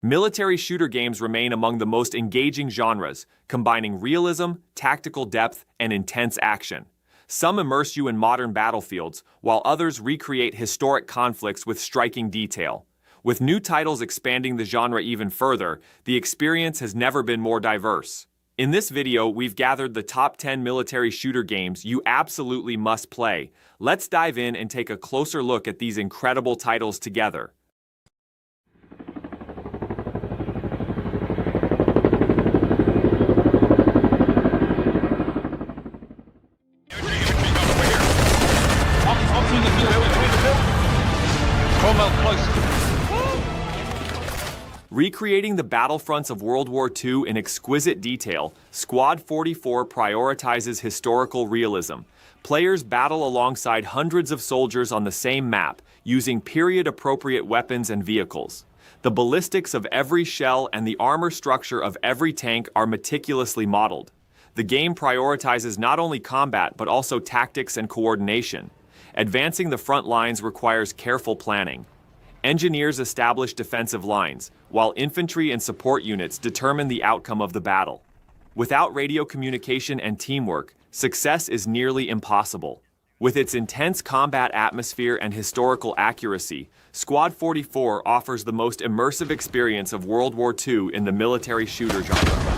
Military shooter games remain among the most engaging genres, combining realism, tactical depth, and intense action. Some immerse you in modern battlefields, while others recreate historic conflicts with striking detail. With new titles expanding the genre even further, the experience has never been more diverse. In this video, we've gathered the top 10 military shooter games you absolutely must play. Let's dive in and take a closer look at these incredible titles together. Recreating the battlefronts of World War II in exquisite detail, Squad 44 prioritizes historical realism. Players battle alongside hundreds of soldiers on the same map, using period-appropriate weapons and vehicles. The ballistics of every shell and the armor structure of every tank are meticulously modeled. The game prioritizes not only combat but also tactics and coordination. Advancing the front lines requires careful planning. Engineers establish defensive lines, while infantry and support units determine the outcome of the battle. Without radio communication and teamwork, success is nearly impossible. With its intense combat atmosphere and historical accuracy, Squad 44 offers the most immersive experience of World War II in the military shooter genre.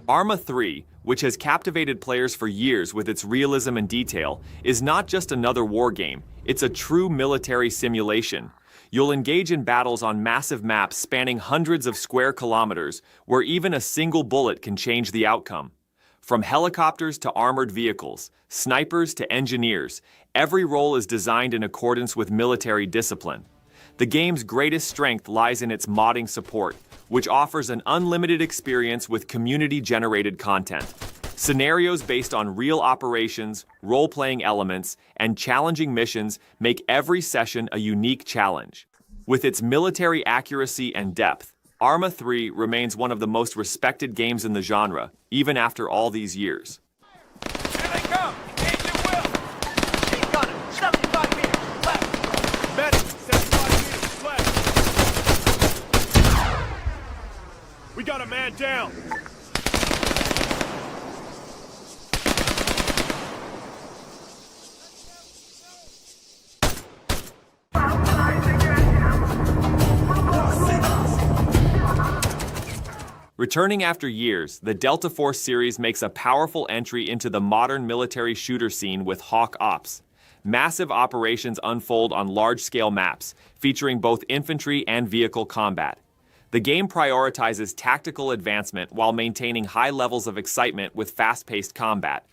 Arma 3, which has captivated players for years with its realism and detail, is not just another war game, it's a true military simulation. You'll engage in battles on massive maps spanning hundreds of square kilometers, where even a single bullet can change the outcome. From helicopters to armored vehicles, snipers to engineers, every role is designed in accordance with military discipline. The game's greatest strength lies in its modding support, which offers an unlimited experience with community-generated content. Scenarios based on real operations, role-playing elements, and challenging missions make every session a unique challenge. With its military accuracy and depth, Arma 3 remains one of the most respected games in the genre, even after all these years. Here they come! Engage at will! Keep gunning! 75 meters, left! Medic, 75 meters, left! We got a man down! Returning after years, the Delta Force series makes a powerful entry into the modern military shooter scene with Hawk Ops. Massive operations unfold on large-scale maps, featuring both infantry and vehicle combat. The game prioritizes tactical advancement while maintaining high levels of excitement with fast-paced combat.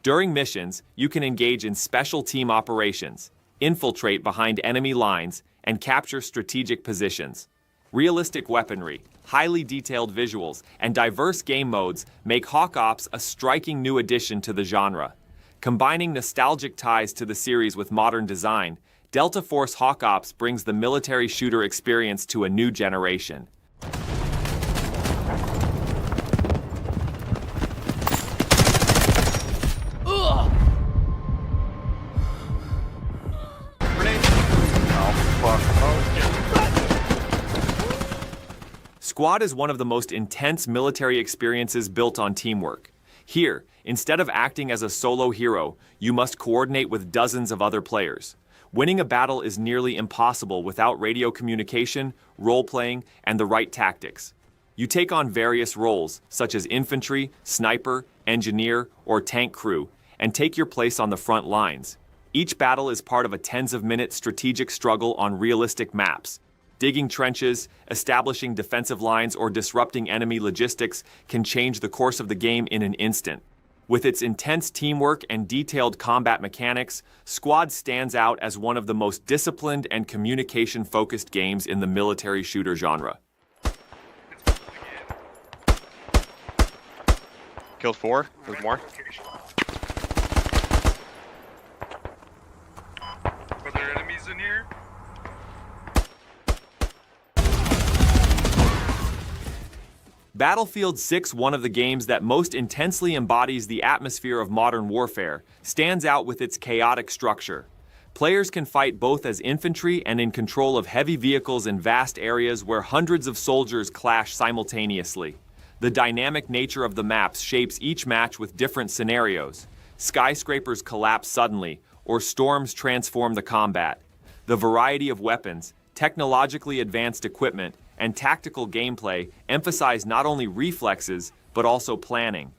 During missions, you can engage in special team operations, infiltrate behind enemy lines, and capture strategic positions. Realistic weaponry, highly detailed visuals, and diverse game modes make Hawk Ops a striking new addition to the genre. Combining nostalgic ties to the series with modern design, Delta Force Hawk Ops brings the military shooter experience to a new generation. Squad is one of the most intense military experiences built on teamwork. Here, instead of acting as a solo hero, you must coordinate with dozens of other players. Winning a battle is nearly impossible without radio communication, role-playing, and the right tactics. You take on various roles, such as infantry, sniper, engineer, or tank crew, and take your place on the front lines. Each battle is part of a tens-of-minute strategic struggle on realistic maps. Digging trenches, establishing defensive lines, or disrupting enemy logistics can change the course of the game in an instant. With its intense teamwork and detailed combat mechanics, Squad stands out as one of the most disciplined and communication-focused games in the military shooter genre. Killed 4. There's more. Are there enemies guns in here? Battlefield 6, one of the games that most intensely embodies the atmosphere of modern warfare, stands out with its chaotic structure. Players can fight both as infantry and in control of heavy vehicles in vast areas where hundreds of soldiers clash simultaneously. The dynamic nature of the maps shapes each match with different scenarios. Skyscrapers collapse suddenly, or storms transform the combat. The variety of weapons, technologically advanced equipment, and tactical gameplay emphasize not only reflexes, but also planning.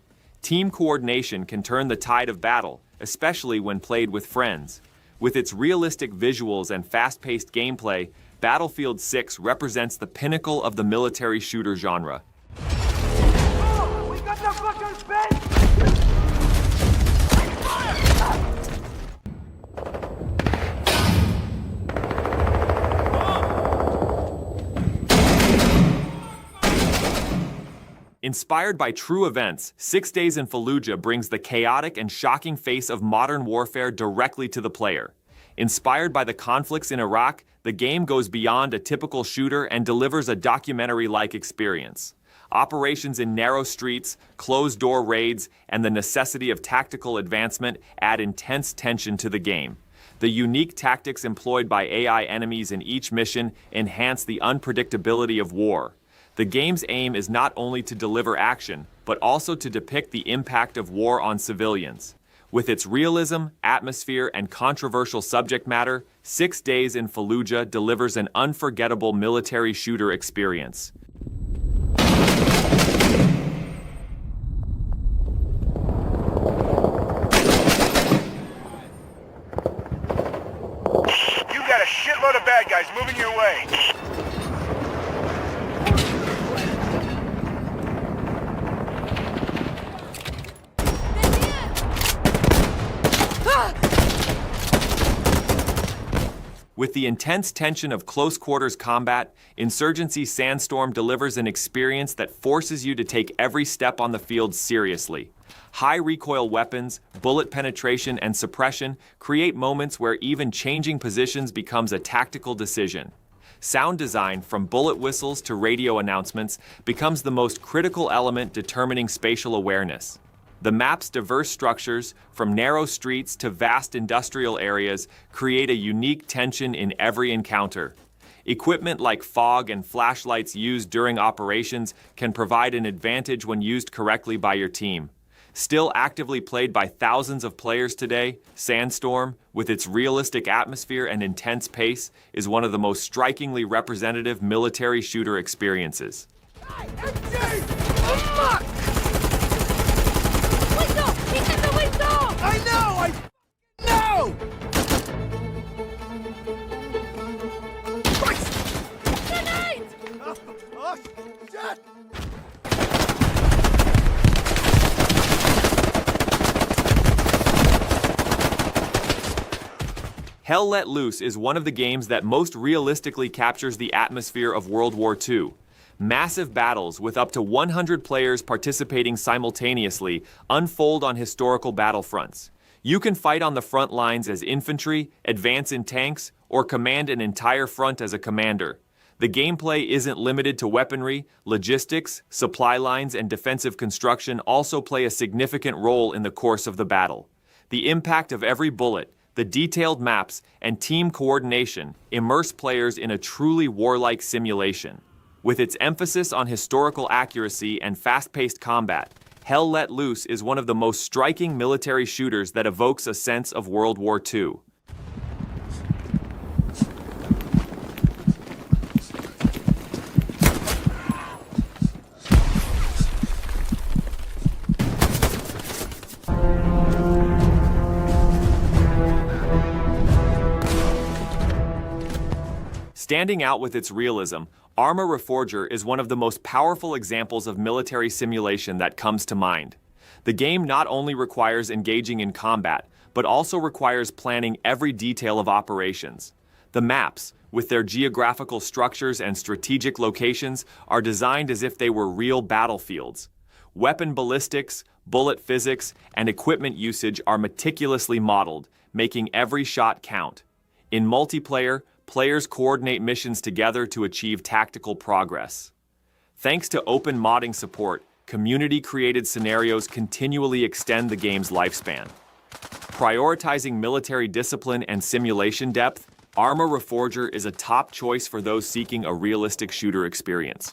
Team coordination can turn the tide of battle, especially when played with friends. With its realistic visuals and fast-paced gameplay, Battlefield 6 represents the pinnacle of the military shooter genre. We got the fucking bed! Inspired by true events, 6 Days in Fallujah brings the chaotic and shocking face of modern warfare directly to the player. Inspired by the conflicts in Iraq, the game goes beyond a typical shooter and delivers a documentary-like experience. Operations in narrow streets, closed-door raids, and the necessity of tactical advancement add intense tension to the game. The unique tactics employed by AI enemies in each mission enhance the unpredictability of war. The game's aim is not only to deliver action, but also to depict the impact of war on civilians. With its realism, atmosphere, and controversial subject matter, 6 Days in Fallujah delivers an unforgettable military shooter experience. You got a shitload of bad guys moving your way. With the intense tension of close-quarters combat, Insurgency Sandstorm delivers an experience that forces you to take every step on the field seriously. High-recoil weapons, bullet penetration, and suppression create moments where even changing positions becomes a tactical decision. Sound design, from bullet whistles to radio announcements, becomes the most critical element determining spatial awareness. The map's diverse structures, from narrow streets to vast industrial areas, create a unique tension in every encounter. Equipment like fog and flashlights used during operations can provide an advantage when used correctly by your team. Still actively played by thousands of players today, Sandstorm, with its realistic atmosphere and intense pace, is one of the most strikingly representative military shooter experiences. I know! No! Christ! Grenade! Oh, shit! Hell Let Loose is one of the games that most realistically captures the atmosphere of World War II. Massive battles with up to 100 players participating simultaneously unfold on historical battlefronts. You can fight on the front lines as infantry, advance in tanks, or command an entire front as a commander. The gameplay isn't limited to weaponry. Logistics, supply lines, and defensive construction also play a significant role in the course of the battle. The impact of every bullet, the detailed maps, and team coordination immerse players in a truly warlike simulation. With its emphasis on historical accuracy and fast-paced combat, Hell Let Loose is one of the most striking military shooters that evokes a sense of World War II. Standing out with its realism, Arma Reforger is one of the most powerful examples of military simulation that comes to mind. The game not only requires engaging in combat, but also requires planning every detail of operations. The maps, with their geographical structures and strategic locations, are designed as if they were real battlefields. Weapon ballistics, bullet physics, and equipment usage are meticulously modeled, making every shot count. In multiplayer, players coordinate missions together to achieve tactical progress. Thanks to open modding support, community-created scenarios continually extend the game's lifespan. Prioritizing military discipline and simulation depth, Arma Reforger is a top choice for those seeking a realistic shooter experience.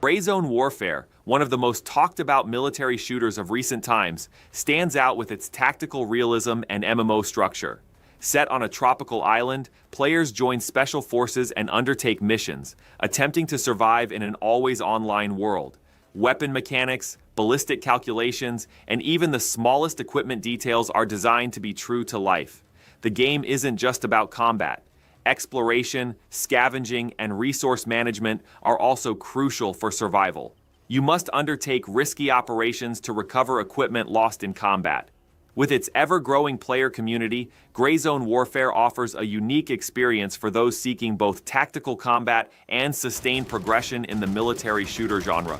Gray Zone Warfare, one of the most talked about military shooters of recent times, stands out with its tactical realism and MMO structure. Set on a tropical island, players join special forces and undertake missions, attempting to survive in an always-online world. Weapon mechanics, ballistic calculations, and even the smallest equipment details are designed to be true to life. The game isn't just about combat. Exploration, scavenging, and resource management are also crucial for survival. You must undertake risky operations to recover equipment lost in combat. With its ever-growing player community, Gray Zone Warfare offers a unique experience for those seeking both tactical combat and sustained progression in the military shooter genre.